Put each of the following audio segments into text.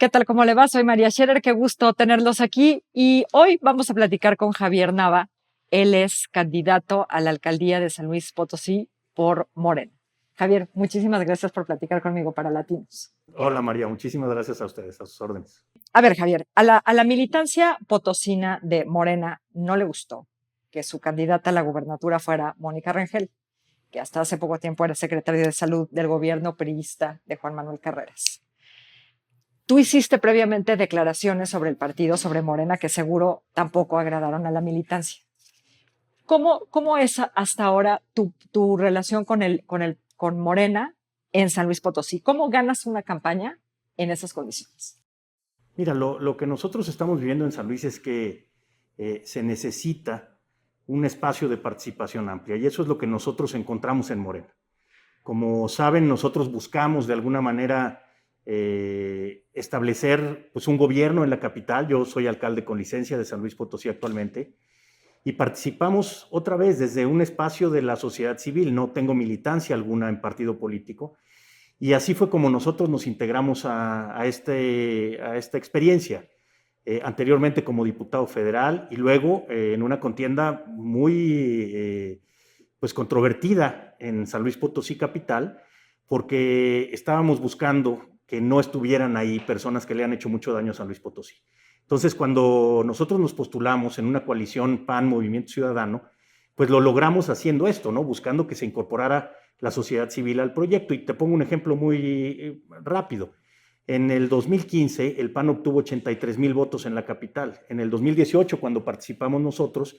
¿Qué tal? ¿Cómo le va? Soy María Scherer, qué gusto tenerlos aquí y hoy vamos a platicar con Javier Nava. Él es candidato a la alcaldía de San Luis Potosí por Morena. Javier, muchísimas gracias por platicar conmigo para Latinos. Hola María, muchísimas gracias a ustedes, a sus órdenes. A ver, Javier, a la militancia potosina de Morena no le gustó que su candidata a la gubernatura fuera Mónica Rangel, que hasta hace poco tiempo era secretaria de Salud del gobierno priista de Juan Manuel Carreras. Tú hiciste previamente declaraciones sobre el partido, sobre Morena, que seguro tampoco agradaron a la militancia. ¿Cómo es hasta ahora tu relación con Morena en San Luis Potosí? ¿Cómo ganas una campaña en esas condiciones? Mira, lo que nosotros estamos viviendo en San Luis es que se necesita un espacio de participación amplia y eso es lo que nosotros encontramos en Morena. Como saben, nosotros buscamos de alguna manera establecer pues, un gobierno en la capital. Yo soy alcalde con licencia de San Luis Potosí actualmente y participamos otra vez desde un espacio de la sociedad civil. No tengo militancia alguna en partido político. Y así fue como nosotros nos integramos a esta experiencia, anteriormente como diputado federal y luego en una contienda muy pues controvertida en San Luis Potosí capital, porque estábamos buscando que no estuvieran ahí personas que le han hecho mucho daño a San Luis Potosí. Entonces, cuando nosotros nos postulamos en una coalición PAN Movimiento Ciudadano, pues lo logramos haciendo esto, ¿no? Buscando que se incorporara la sociedad civil al proyecto. Y te pongo un ejemplo muy rápido. En el 2015, el PAN obtuvo 83,000 votos en la capital. En el 2018, cuando participamos nosotros,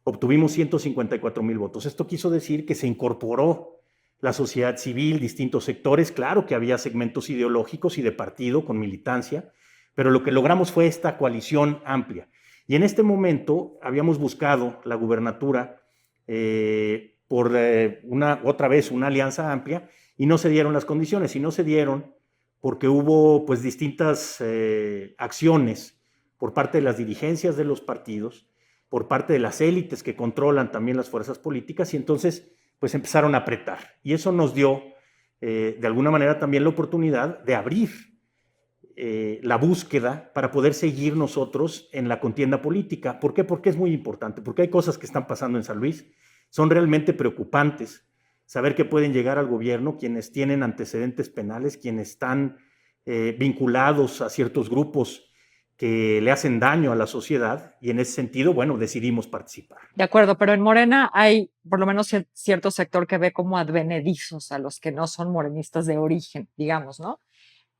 obtuvimos 154,000 votos. Esto quiso decir que se incorporó la sociedad civil, distintos sectores. Claro que había segmentos ideológicos y de partido con militancia, pero lo que logramos fue esta coalición amplia. Y en este momento habíamos buscado la gubernatura por otra vez una alianza amplia y no se dieron las condiciones, y no se dieron porque hubo pues distintas acciones por parte de las dirigencias de los partidos, por parte de las élites que controlan también las fuerzas políticas, y entonces pues empezaron a apretar. Y eso nos dio de alguna manera también la oportunidad de abrir la búsqueda para poder seguir nosotros en la contienda política. ¿Por qué? Porque es muy importante, porque hay cosas que están pasando en San Luis, son realmente preocupantes. Saber que pueden llegar al gobierno quienes tienen antecedentes penales, quienes están vinculados a ciertos grupos que le hacen daño a la sociedad, y en ese sentido, bueno, decidimos participar. De acuerdo, pero en Morena hay por lo menos cierto sector que ve como advenedizos a los que no son morenistas de origen, digamos, ¿no?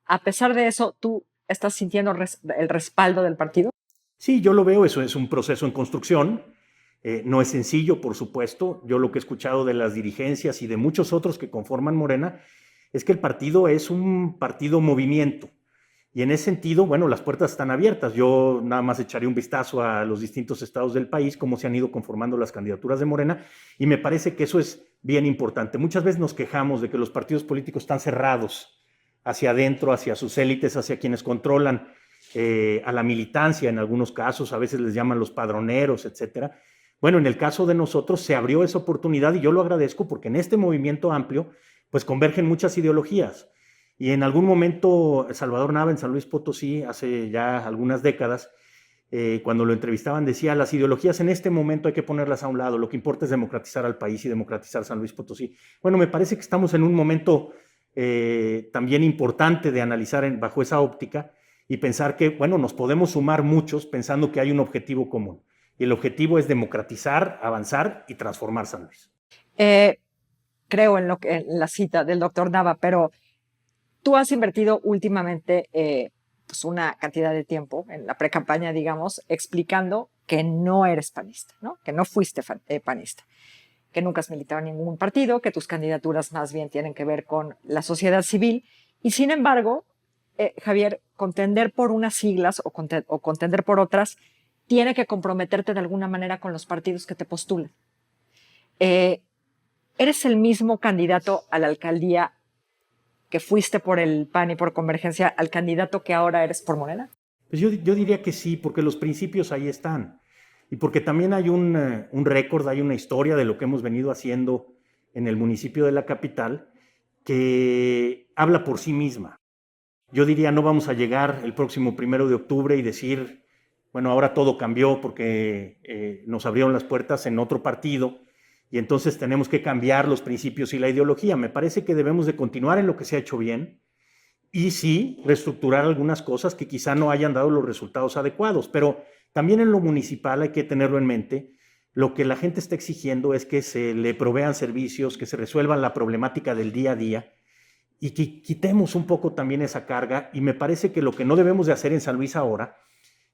A pesar de eso, ¿tú estás sintiendo el respaldo del partido? Sí, yo lo veo, eso es un proceso en construcción. No es sencillo, por supuesto. Yo lo que he escuchado de las dirigencias y de muchos otros que conforman Morena es que el partido es un partido movimiento. Y en ese sentido, bueno, las puertas están abiertas. Yo nada más echaré un vistazo a los distintos estados del país, cómo se han ido conformando las candidaturas de Morena, y me parece que eso es bien importante. Muchas veces nos quejamos de que los partidos políticos están cerrados hacia adentro, hacia sus élites, hacia quienes controlan a la militancia en algunos casos, a veces les llaman los padroneros, etcétera. Bueno, en el caso de nosotros se abrió esa oportunidad y yo lo agradezco porque en este movimiento amplio pues convergen muchas ideologías. Y en algún momento Salvador Nava en San Luis Potosí, hace ya algunas décadas, cuando lo entrevistaban decía, las ideologías en este momento hay que ponerlas a un lado, lo que importa es democratizar al país y democratizar San Luis Potosí. Bueno, me parece que estamos en un momento también importante de analizar bajo esa óptica y pensar que, bueno, nos podemos sumar muchos pensando que hay un objetivo común. Y el objetivo es democratizar, avanzar y transformar San Luis. Creo en la cita del doctor Nava, pero tú has invertido últimamente pues una cantidad de tiempo en la pre-campaña, digamos, explicando que no eres panista, ¿no? Que no fuiste panista, que nunca has militado en ningún partido, que tus candidaturas más bien tienen que ver con la sociedad civil. Y sin embargo, Javier, contender por unas siglas o contender por otras tiene que comprometerte de alguna manera con los partidos que te postulan. ¿Eres el mismo candidato a la alcaldía que fuiste por el PAN y por Convergencia al candidato que ahora eres por Morena? Pues yo diría que sí, porque los principios ahí están. Y porque también hay un récord, hay una historia de lo que hemos venido haciendo en el municipio de la capital que habla por sí misma. Yo diría, no vamos a llegar el próximo 1 de octubre y decir, bueno, ahora todo cambió porque nos abrieron las puertas en otro partido y entonces tenemos que cambiar los principios y la ideología. Me parece que debemos de continuar en lo que se ha hecho bien y sí reestructurar algunas cosas que quizá no hayan dado los resultados adecuados, pero también en lo municipal hay que tenerlo en mente. Lo que la gente está exigiendo es que se le provean servicios, que se resuelvan la problemática del día a día y que quitemos un poco también esa carga. Y me parece que lo que no debemos de hacer en San Luis ahora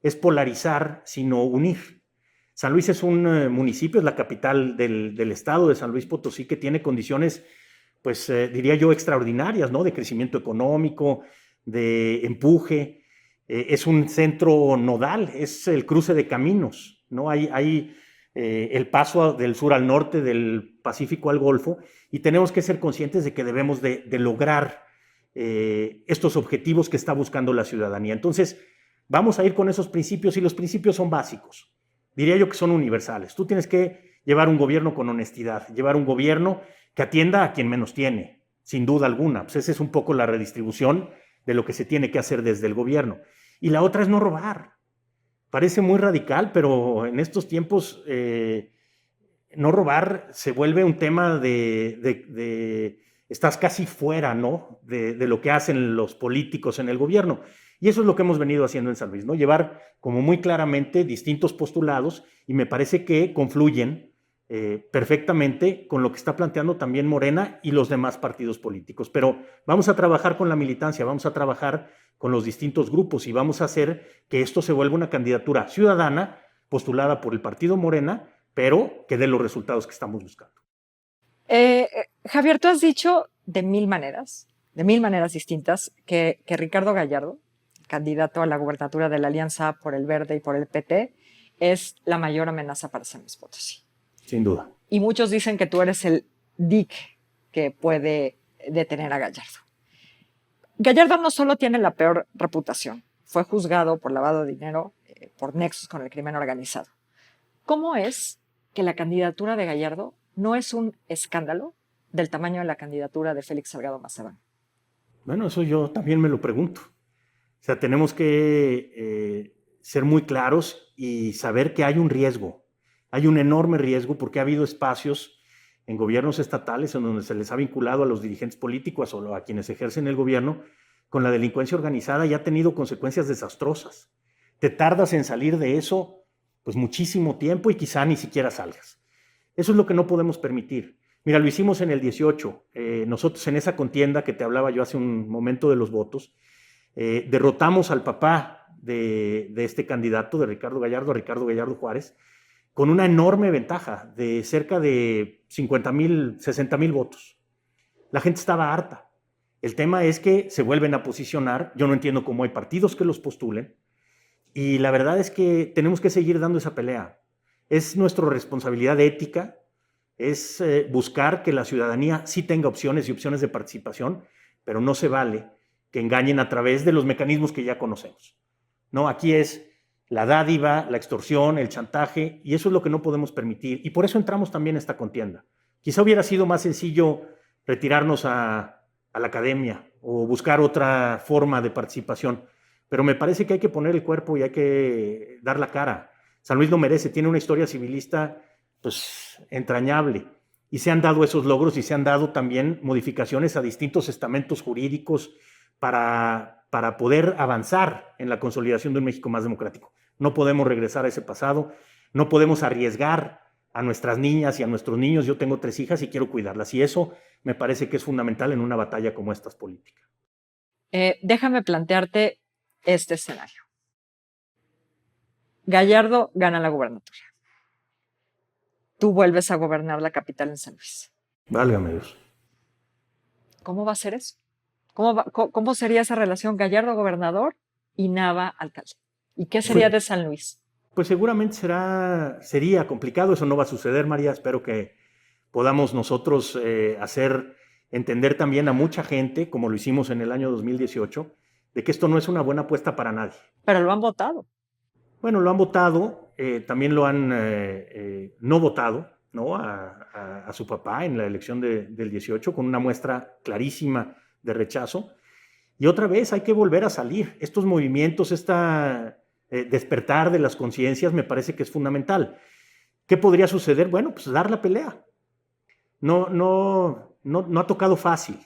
es polarizar, sino unir. San Luis es un municipio, es la capital del estado de San Luis Potosí, que tiene condiciones, pues diría yo, extraordinarias, ¿no? De crecimiento económico, de empuje. Es un centro nodal, es el cruce de caminos, ¿no? Hay el paso del sur al norte, del Pacífico al Golfo, y tenemos que ser conscientes de que debemos de lograr estos objetivos que está buscando la ciudadanía. Entonces, vamos a ir con esos principios y los principios son básicos. Diría yo que son universales. Tú tienes que llevar un gobierno con honestidad, llevar un gobierno que atienda a quien menos tiene, sin duda alguna. Pues esa es un poco la redistribución de lo que se tiene que hacer desde el gobierno. Y la otra es no robar. Parece muy radical, pero en estos tiempos no robar se vuelve un tema de estás casi fuera, ¿no? De lo que hacen los políticos en el gobierno. Y eso es lo que hemos venido haciendo en San Luis, ¿no? Llevar como muy claramente distintos postulados y me parece que confluyen perfectamente con lo que está planteando también Morena y los demás partidos políticos. Pero vamos a trabajar con la militancia, vamos a trabajar con los distintos grupos y vamos a hacer que esto se vuelva una candidatura ciudadana postulada por el partido Morena, pero que dé los resultados que estamos buscando. Javier, tú has dicho de mil maneras distintas, que Ricardo Gallardo, candidato a la gubernatura de la Alianza por el Verde y por el PT, es la mayor amenaza para San Luis Potosí. Sin duda. Y muchos dicen que tú eres el dique que puede detener a Gallardo. Gallardo no solo tiene la peor reputación, fue juzgado por lavado de dinero, por nexos con el crimen organizado. ¿Cómo es que la candidatura de Gallardo no es un escándalo del tamaño de la candidatura de Félix Salgado Macedonio? Bueno, eso yo también me lo pregunto. O sea, tenemos que ser muy claros y saber que hay un riesgo. Hay un enorme riesgo porque ha habido espacios en gobiernos estatales en donde se les ha vinculado a los dirigentes políticos o a quienes ejercen el gobierno con la delincuencia organizada y ha tenido consecuencias desastrosas. Te tardas en salir de eso pues muchísimo tiempo y quizá ni siquiera salgas. Eso es lo que no podemos permitir. Mira, lo hicimos en el 18. Nosotros en esa contienda que te hablaba yo hace un momento de los votos, derrotamos al papá de este candidato, de Ricardo Gallardo, a Ricardo Gallardo Juárez, con una enorme ventaja de cerca de 50,000, 60,000 votos. La gente estaba harta. El tema es que se vuelven a posicionar. Yo no entiendo cómo hay partidos que los postulen. Y la verdad es que tenemos que seguir dando esa pelea. Es nuestra responsabilidad ética, es buscar que la ciudadanía sí tenga opciones y opciones de participación, pero no se vale que engañen a través de los mecanismos que ya conocemos. No, aquí es la dádiva, la extorsión, el chantaje, y eso es lo que no podemos permitir. Y por eso entramos también a esta contienda. Quizá hubiera sido más sencillo retirarnos a la academia o buscar otra forma de participación, pero me parece que hay que poner el cuerpo y hay que dar la cara. San Luis lo merece, tiene una historia civilista pues entrañable y se han dado esos logros y se han dado también modificaciones a distintos estamentos jurídicos para poder avanzar en la consolidación de un México más democrático. No podemos regresar a ese pasado, no podemos arriesgar a nuestras niñas y a nuestros niños. Yo tengo 3 hijas y quiero cuidarlas y eso me parece que es fundamental en una batalla como esta política. Déjame plantearte este escenario. Gallardo gana la gubernatura. Tú vuelves a gobernar la capital en San Luis. Válgame Dios. ¿Cómo va a ser eso? ¿Cómo sería esa relación Gallardo gobernador y Nava alcalde? ¿Y qué sería de San Luis? Pues seguramente sería complicado, eso no va a suceder, María. Espero que podamos nosotros hacer entender también a mucha gente, como lo hicimos en el año 2018, de que esto no es una buena apuesta para nadie. Pero lo han votado. Bueno, lo han votado, también lo han no votado, ¿no? A su papá en la elección del 18, con una muestra clarísima de rechazo. Y otra vez hay que volver a salir. Estos movimientos, despertar de las conciencias me parece que es fundamental. ¿Qué podría suceder? Bueno, pues dar la pelea. No ha tocado fácil.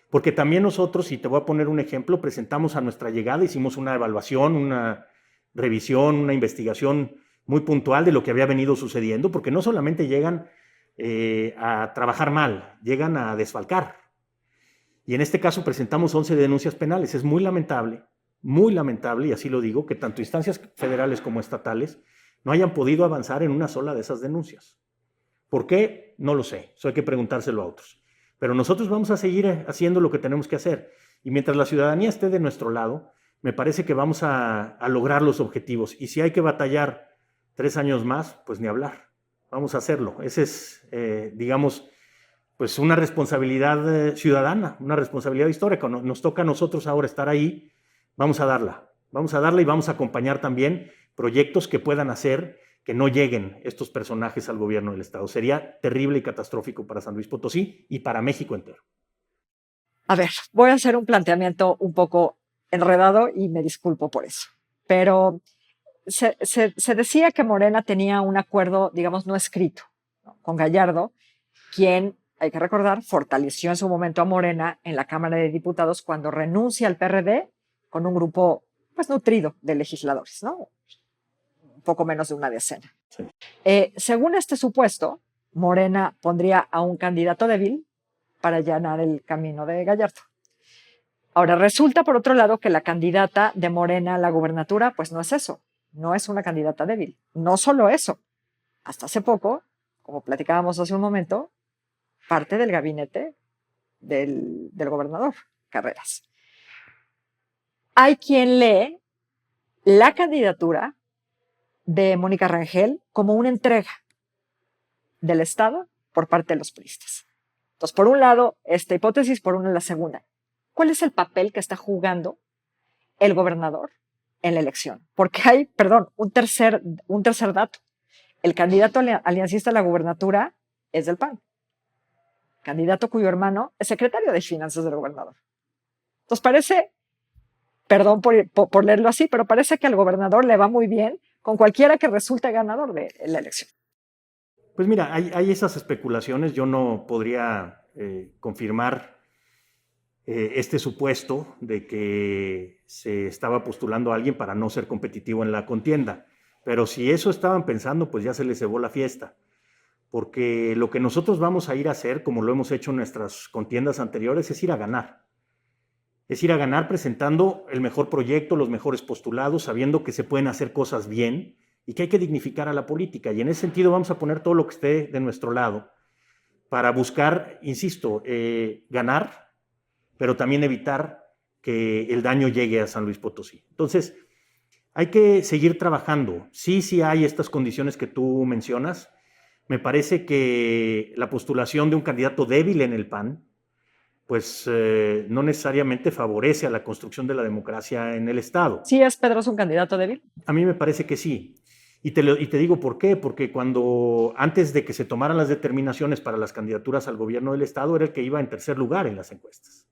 Porque también nosotros, y te voy a poner un ejemplo, presentamos a nuestra llegada, hicimos una evaluación, una revisión, una investigación muy puntual de lo que había venido sucediendo, porque no solamente llegan a trabajar mal, llegan a desfalcar. Y en este caso presentamos 11 denuncias penales. Es muy lamentable, y así lo digo, que tanto instancias federales como estatales no hayan podido avanzar en una sola de esas denuncias. ¿Por qué? No lo sé, eso hay que preguntárselo a otros. Pero nosotros vamos a seguir haciendo lo que tenemos que hacer. Y mientras la ciudadanía esté de nuestro lado, me parece que vamos a lograr los objetivos. Y si hay que batallar 3 años más, pues ni hablar. Vamos a hacerlo. Esa es, digamos, pues una responsabilidad ciudadana, una responsabilidad histórica. Nos toca a nosotros ahora estar ahí. Vamos a darla y vamos a acompañar también proyectos que puedan hacer que no lleguen estos personajes al gobierno del Estado. Sería terrible y catastrófico para San Luis Potosí y para México entero. A ver, voy a hacer un planteamiento un poco enredado y me disculpo por eso. Pero se decía que Morena tenía un acuerdo, digamos, no escrito, ¿no?, con Gallardo, quien, hay que recordar, fortaleció en su momento a Morena en la Cámara de Diputados cuando renuncia al PRD con un grupo, pues, nutrido de legisladores, ¿no? Un poco menos de una decena. Sí. Según este supuesto, Morena pondría a un candidato débil para allanar el camino de Gallardo. Ahora, resulta, por otro lado, que la candidata de Morena a la gubernatura, pues no es eso, no es una candidata débil. No solo eso, hasta hace poco, como platicábamos hace un momento, parte del gabinete del gobernador Carreras. Hay quien lee la candidatura de Mónica Rangel como una entrega del Estado por parte de los priistas. Entonces, por un lado, esta hipótesis, por una la segunda. ¿Cuál es el papel que está jugando el gobernador en la elección? Porque hay, un tercer dato. El candidato aliancista a la gubernatura es del PAN. Candidato cuyo hermano es secretario de Finanzas del gobernador. Entonces parece, perdón por leerlo así, pero parece que al gobernador le va muy bien con cualquiera que resulte ganador de la elección. Pues mira, hay esas especulaciones. Yo no podría confirmar este supuesto de que se estaba postulando a alguien para no ser competitivo en la contienda. Pero si eso estaban pensando, pues ya se les cebó la fiesta. Porque lo que nosotros vamos a ir a hacer, como lo hemos hecho en nuestras contiendas anteriores, es ir a ganar. Es ir a ganar presentando el mejor proyecto, los mejores postulados, sabiendo que se pueden hacer cosas bien y que hay que dignificar a la política. Y en ese sentido vamos a poner todo lo que esté de nuestro lado para buscar, insisto, ganar, pero también evitar que el daño llegue a San Luis Potosí. Entonces, hay que seguir trabajando. Sí hay estas condiciones que tú mencionas. Me parece que la postulación de un candidato débil en el PAN, pues no necesariamente favorece a la construcción de la democracia en el Estado. ¿Sí es Pedroso un candidato débil? A mí me parece que sí. Y te digo por qué, porque antes de que se tomaran las determinaciones para las candidaturas al gobierno del Estado, era el que iba en tercer lugar en las encuestas.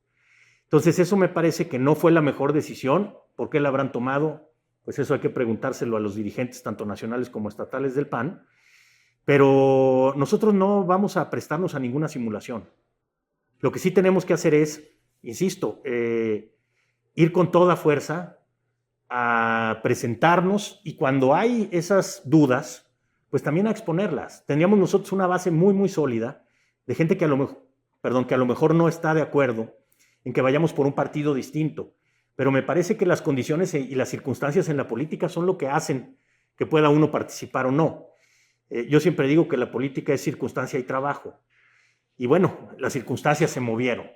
Entonces eso me parece que no fue la mejor decisión. ¿Por qué la habrán tomado? Pues eso hay que preguntárselo a los dirigentes tanto nacionales como estatales del PAN. Pero nosotros no vamos a prestarnos a ninguna simulación. Lo que sí tenemos que hacer es, insisto, ir con toda fuerza a presentarnos y cuando hay esas dudas, pues también a exponerlas. Tendríamos nosotros una base muy, muy sólida de gente que a lo mejor no está de acuerdo en que vayamos por un partido distinto. Pero me parece que las condiciones y las circunstancias en la política son lo que hacen que pueda uno participar o no. Yo siempre digo que la política es circunstancia y trabajo. Y bueno, las circunstancias se movieron.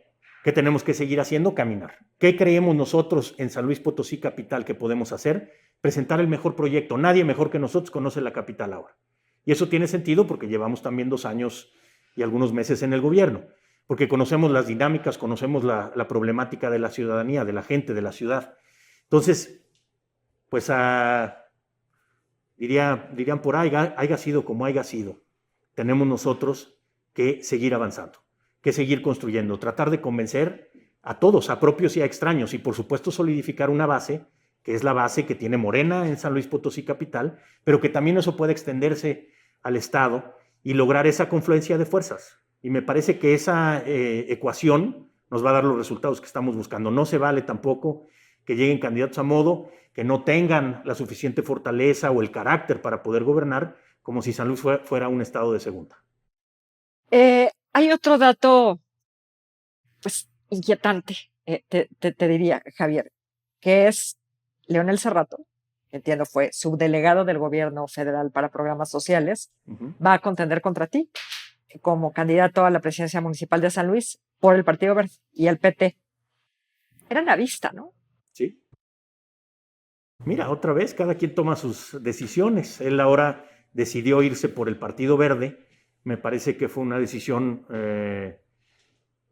¿Qué tenemos que seguir haciendo? Caminar. ¿Qué creemos nosotros en San Luis Potosí capital que podemos hacer? Presentar el mejor proyecto. Nadie mejor que nosotros conoce la capital ahora. Y eso tiene sentido porque llevamos también 2 años y algunos meses en el gobierno. Porque conocemos las dinámicas, conocemos la problemática de la ciudadanía, de la gente, de la ciudad. Entonces, pues dirían por ahí, haya sido como haya sido, tenemos nosotros que seguir avanzando, que seguir construyendo, tratar de convencer a todos, a propios y a extraños, y por supuesto solidificar una base, que es la base que tiene Morena en San Luis Potosí capital, pero que también eso puede extenderse al Estado y lograr esa confluencia de fuerzas. Y me parece que esa ecuación nos va a dar los resultados que estamos buscando. No se vale tampoco que lleguen candidatos a modo, que no tengan la suficiente fortaleza o el carácter para poder gobernar, como si San Luis fuera un estado de segunda. Hay otro dato, pues, inquietante, te diría, Javier, que es Leonel Cerrato, que entiendo fue subdelegado del gobierno federal para programas sociales, va a contender contra ti como candidato a la presidencia municipal de San Luis por el Partido Verde y el PT. Era navista, ¿no? Sí. Mira, otra vez, cada quien toma sus decisiones. Él ahora decidió irse por el Partido Verde. Me parece que fue una decisión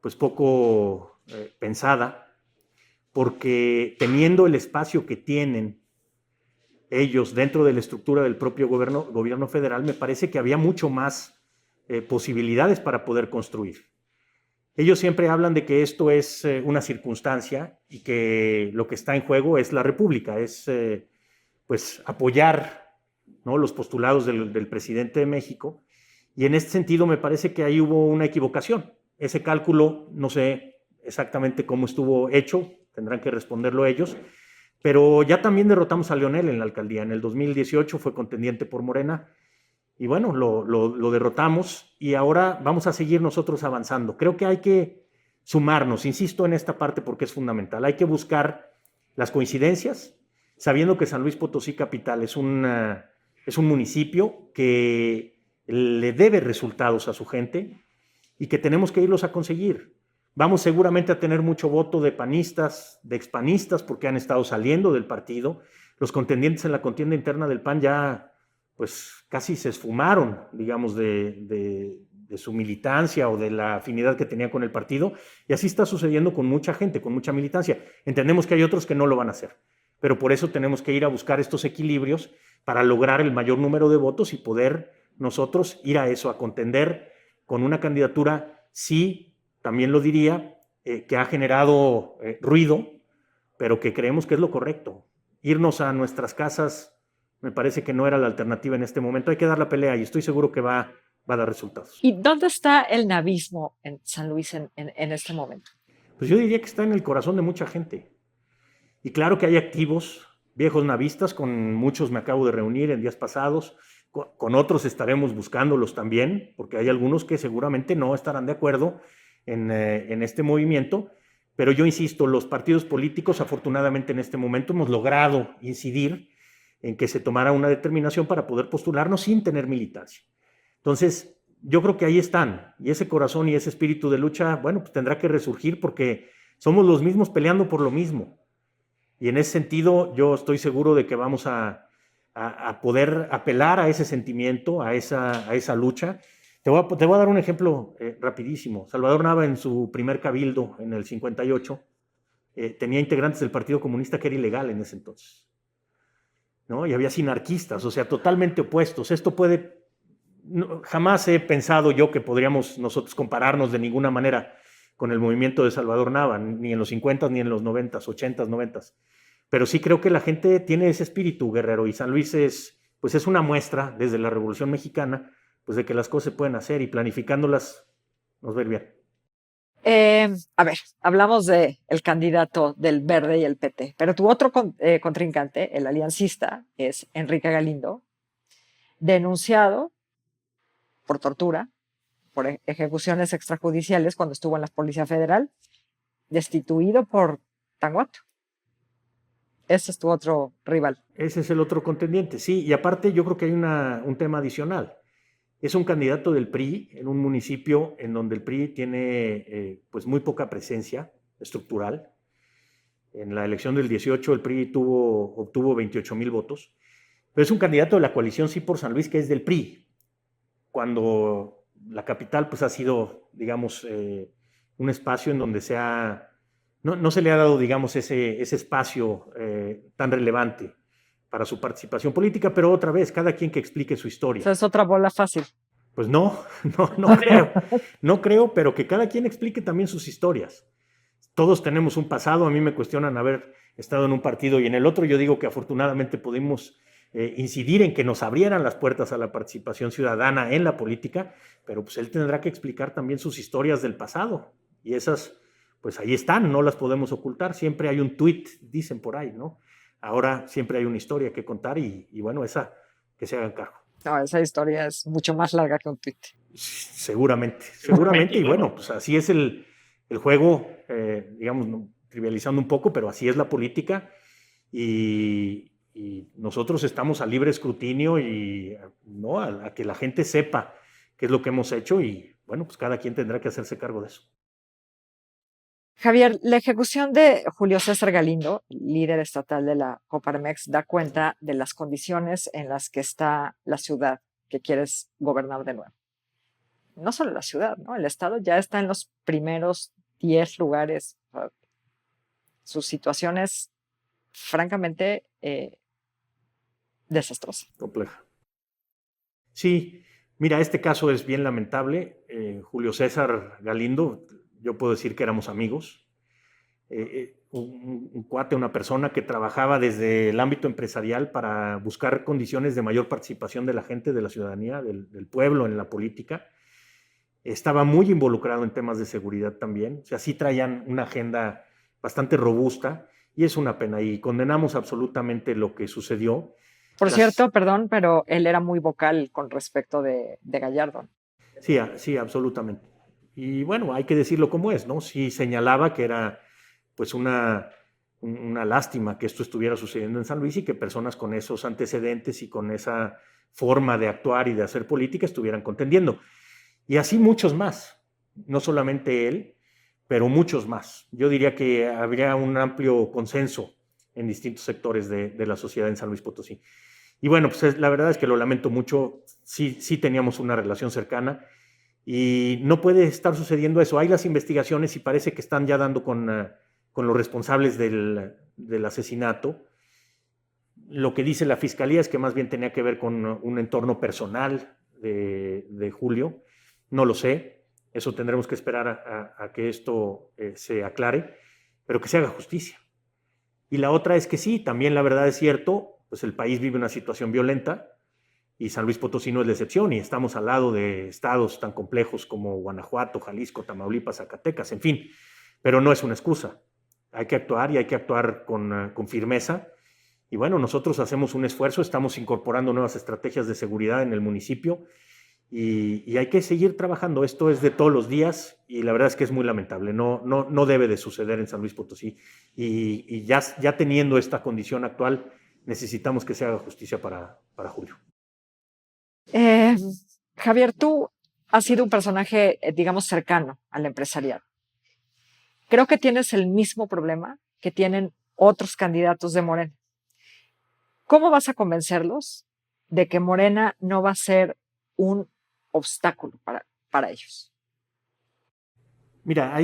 pues poco pensada, porque teniendo el espacio que tienen ellos dentro de la estructura del propio gobierno federal, me parece que había mucho más posibilidades para poder construir. Ellos siempre hablan de que esto es una circunstancia y que lo que está en juego es la República, es pues apoyar, ¿no?, los postulados del presidente de México. Y en este sentido me parece que ahí hubo una equivocación. Ese cálculo no sé exactamente cómo estuvo hecho, tendrán que responderlo ellos, pero ya también derrotamos a Leonel en la alcaldía. En el 2018 fue contendiente por Morena y bueno, lo derrotamos y ahora vamos a seguir nosotros avanzando. Creo que hay que sumarnos, insisto en esta parte porque es fundamental. Hay que buscar las coincidencias, sabiendo que San Luis Potosí capital es un municipio que le debe resultados a su gente y que tenemos que irlos a conseguir. Vamos seguramente a tener mucho voto de panistas, de expanistas, porque han estado saliendo del partido. Los contendientes en la contienda interna del PAN ya pues casi se esfumaron, digamos, de su militancia o de la afinidad que tenían con el partido, y así está sucediendo con mucha gente, con mucha militancia. Entendemos que hay otros que no lo van a hacer, pero por eso tenemos que ir a buscar estos equilibrios para lograr el mayor número de votos y poder nosotros ir a eso, a contender con una candidatura, sí, también lo diría, que ha generado ruido, pero que creemos que es lo correcto. Irnos a nuestras casas me parece que no era la alternativa en este momento. Hay que dar la pelea y estoy seguro que va a dar resultados. ¿Y dónde está el navismo en San Luis en este momento? Pues yo diría que está en el corazón de mucha gente. Y claro que hay activos, viejos navistas, con muchos me acabo de reunir en días pasados, con otros estaremos buscándolos también, porque hay algunos que seguramente no estarán de acuerdo en este movimiento, pero yo insisto, los partidos políticos afortunadamente en este momento hemos logrado incidir en que se tomara una determinación para poder postularnos sin tener militancia. Entonces, yo creo que ahí están, y ese corazón y ese espíritu de lucha, bueno, pues tendrá que resurgir porque somos los mismos peleando por lo mismo. Y en ese sentido, yo estoy seguro de que vamos a poder apelar a ese sentimiento, a esa lucha. Te voy a dar un ejemplo rapidísimo. Salvador Nava, en su primer cabildo, en el 58, tenía integrantes del Partido Comunista que era ilegal en ese entonces, ¿no? Y había sinarquistas, o sea, totalmente opuestos. Esto puede... No, jamás he pensado yo que podríamos nosotros compararnos de ninguna manera con el movimiento de Salvador Nava, ni en los 50 ni en los 90, 80, 90. Pero sí creo que la gente tiene ese espíritu guerrero y San Luis es una muestra desde la Revolución Mexicana, pues de que las cosas se pueden hacer y planificándolas nos va a ir bien. A ver, hablamos del candidato del Verde y el PT, pero tu otro contrincante, el aliancista, es Enrique Galindo, denunciado por tortura, por ejecuciones extrajudiciales cuando estuvo en la Policía Federal, destituido por Tanguato. Ese es tu otro rival. Ese es el otro contendiente, sí, y aparte yo creo que hay un tema adicional. Es un candidato del PRI en un municipio en donde el PRI tiene pues muy poca presencia estructural. En la elección del 18 el PRI obtuvo 28,000 votos, pero es un candidato de la coalición Sí por San Luis que es del PRI, cuando la capital pues ha sido, digamos, un espacio en donde no se le ha dado, digamos, ese espacio tan relevante para su participación política, pero otra vez, cada quien que explique su historia. Esa es otra bola fácil. Pues no creo, pero que cada quien explique también sus historias. todos tenemos un pasado. A mí me cuestionan haber estado en un partido y en el otro. Yo digo que afortunadamente pudimos incidir en que nos abrieran las puertas a la participación ciudadana en la política, pero pues él tendrá que explicar también sus historias del pasado. Y esas, pues ahí están, no las podemos ocultar. Siempre hay un tuit, dicen por ahí, ¿no? Ahora siempre hay una historia que contar y bueno, esa que se hagan cargo. No, esa historia es mucho más larga que un tuit. Seguramente, y bueno, pues así es el juego, digamos, ¿no? Trivializando un poco, pero así es la política y nosotros estamos a libre escrutinio y ¿no? a que la gente sepa qué es lo que hemos hecho y bueno, pues cada quien tendrá que hacerse cargo de eso. Javier, la ejecución de Julio César Galindo, líder estatal de la Coparmex, da cuenta de las condiciones en las que está la ciudad que quieres gobernar de nuevo. No solo la ciudad, ¿no? El Estado ya está en los primeros 10 lugares. Su situación es francamente desastrosa. Compleja. Sí, mira, este caso es bien lamentable. Julio César Galindo, yo puedo decir que éramos amigos. Un cuate, una persona que trabajaba desde el ámbito empresarial para buscar condiciones de mayor participación de la gente, de la ciudadanía, del pueblo en la política. Estaba muy involucrado en temas de seguridad también. O sea, sí traían una agenda bastante robusta y es una pena y condenamos absolutamente lo que sucedió. Por cierto, perdón, pero él era muy vocal con respecto de Gallardo. Sí, absolutamente. Y bueno, hay que decirlo como es, ¿no? Sí señalaba que era pues una lástima que esto estuviera sucediendo en San Luis y que personas con esos antecedentes y con esa forma de actuar y de hacer política estuvieran contendiendo. Y así muchos más, no solamente él, pero muchos más. Yo diría que habría un amplio consenso en distintos sectores de la sociedad en San Luis Potosí. Y bueno, pues la verdad es que lo lamento mucho, sí teníamos una relación cercana y no puede estar sucediendo eso. Hay las investigaciones y parece que están ya dando con los responsables del asesinato. Lo que dice la fiscalía es que más bien tenía que ver con un entorno personal de Julio. No lo sé, eso tendremos que esperar a que esto se aclare, pero que se haga justicia. Y la otra es que sí, también la verdad es cierto, pues el país vive una situación violenta y San Luis Potosí no es la excepción y estamos al lado de estados tan complejos como Guanajuato, Jalisco, Tamaulipas, Zacatecas, en fin, pero no es una excusa. Hay que actuar y hay que actuar con firmeza. Y bueno, nosotros hacemos un esfuerzo, estamos incorporando nuevas estrategias de seguridad en el municipio y hay que seguir trabajando. Esto es de todos los días y la verdad es que es muy lamentable. No debe de suceder en San Luis Potosí. Y ya teniendo esta condición actual, necesitamos que se haga justicia para Julio. Javier, tú has sido un personaje, digamos, cercano al empresariado. Creo que tienes el mismo problema que tienen otros candidatos de Morena. ¿Cómo vas a convencerlos de que Morena no va a ser un obstáculo para ellos? Mira,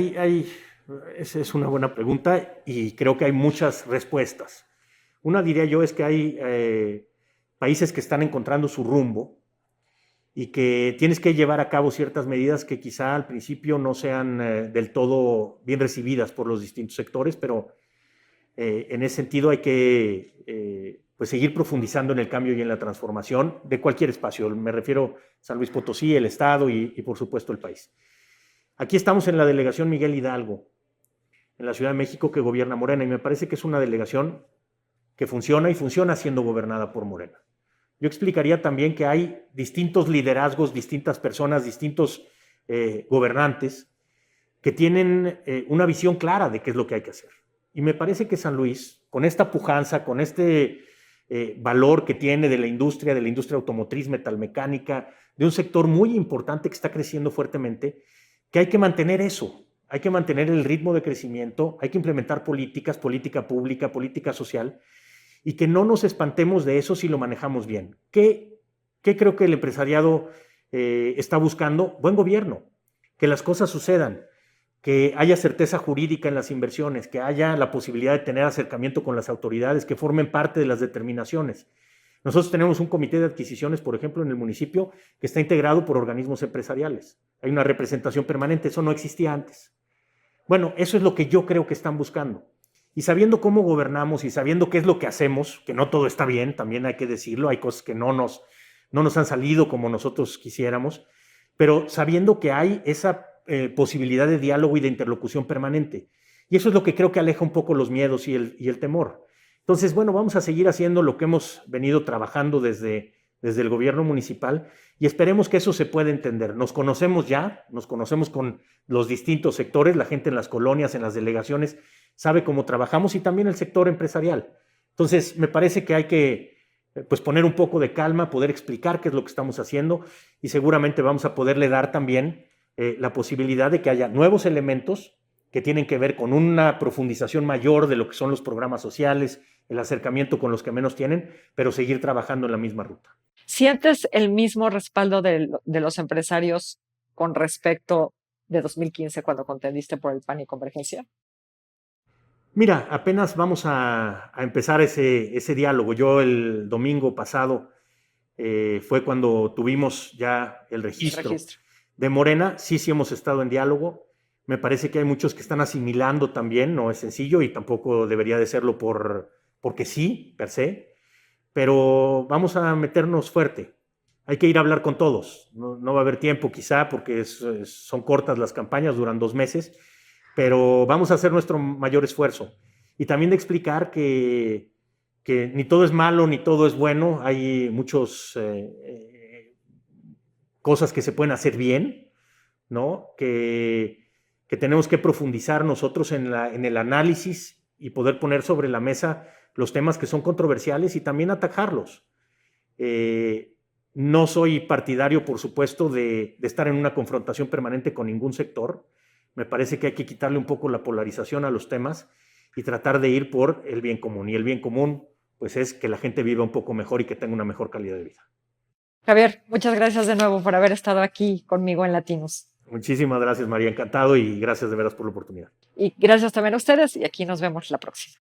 esa es una buena pregunta y creo que hay muchas respuestas. Una, diría yo, es que hay países que están encontrando su rumbo y que tienes que llevar a cabo ciertas medidas que quizá al principio no sean del todo bien recibidas por los distintos sectores, pero en ese sentido hay que pues seguir profundizando en el cambio y en la transformación de cualquier espacio. Me refiero a San Luis Potosí, el Estado y por supuesto el país. Aquí estamos en la delegación Miguel Hidalgo, en la Ciudad de México, que gobierna Morena, y me parece que es una delegación que funciona y funciona siendo gobernada por Morena. Yo explicaría también que hay distintos liderazgos, distintas personas, distintos gobernantes que tienen una visión clara de qué es lo que hay que hacer. Y me parece que San Luis, con esta pujanza, con este valor que tiene de la industria automotriz, metalmecánica, de un sector muy importante que está creciendo fuertemente, que hay que mantener eso, hay que mantener el ritmo de crecimiento, hay que implementar políticas, política pública, política social, y que no nos espantemos de eso si lo manejamos bien. ¿Qué creo que el empresariado está buscando? Buen gobierno, que las cosas sucedan, que haya certeza jurídica en las inversiones, que haya la posibilidad de tener acercamiento con las autoridades, que formen parte de las determinaciones. Nosotros tenemos un comité de adquisiciones, por ejemplo, en el municipio, que está integrado por organismos empresariales. Hay una representación permanente, eso no existía antes. Bueno, eso es lo que yo creo que están buscando. Y sabiendo cómo gobernamos y sabiendo qué es lo que hacemos, que no todo está bien, también hay que decirlo, hay cosas que no nos han salido como nosotros quisiéramos, pero sabiendo que hay esa posibilidad de diálogo y de interlocución permanente. Y eso es lo que creo que aleja un poco los miedos y el temor. Entonces, bueno, vamos a seguir haciendo lo que hemos venido trabajando desde el gobierno municipal y esperemos que eso se pueda entender. Nos conocemos ya, nos conocemos con los distintos sectores, la gente en las colonias, en las delegaciones, sabe cómo trabajamos y también el sector empresarial. Entonces, me parece que hay que pues poner un poco de calma, poder explicar qué es lo que estamos haciendo y seguramente vamos a poderle dar también la posibilidad de que haya nuevos elementos que tienen que ver con una profundización mayor de lo que son los programas sociales, el acercamiento con los que menos tienen, pero seguir trabajando en la misma ruta. ¿Sientes el mismo respaldo de los empresarios con respecto de 2015 cuando contendiste por el PAN y Convergencia? Mira, apenas vamos a empezar ese diálogo. Yo el domingo pasado fue cuando tuvimos ya el registro de Morena. Sí hemos estado en diálogo. Me parece que hay muchos que están asimilando también, no es sencillo y tampoco debería de serlo porque sí, per se, pero vamos a meternos fuerte. Hay que ir a hablar con todos. No va a haber tiempo quizá porque son cortas las campañas, duran 2 meses, pero vamos a hacer nuestro mayor esfuerzo. Y también de explicar que ni todo es malo ni todo es bueno. Hay muchas cosas que se pueden hacer bien, ¿no? Que tenemos que profundizar nosotros en el análisis y poder poner sobre la mesa los temas que son controversiales y también atajarlos. No soy partidario, por supuesto, de estar en una confrontación permanente con ningún sector. Me parece que hay que quitarle un poco la polarización a los temas y tratar de ir por el bien común. Y el bien común, pues, es que la gente viva un poco mejor y que tenga una mejor calidad de vida. Javier, muchas gracias de nuevo por haber estado aquí conmigo en Latinos. Muchísimas gracias, María. Encantado y gracias de veras por la oportunidad. Y gracias también a ustedes y aquí nos vemos la próxima.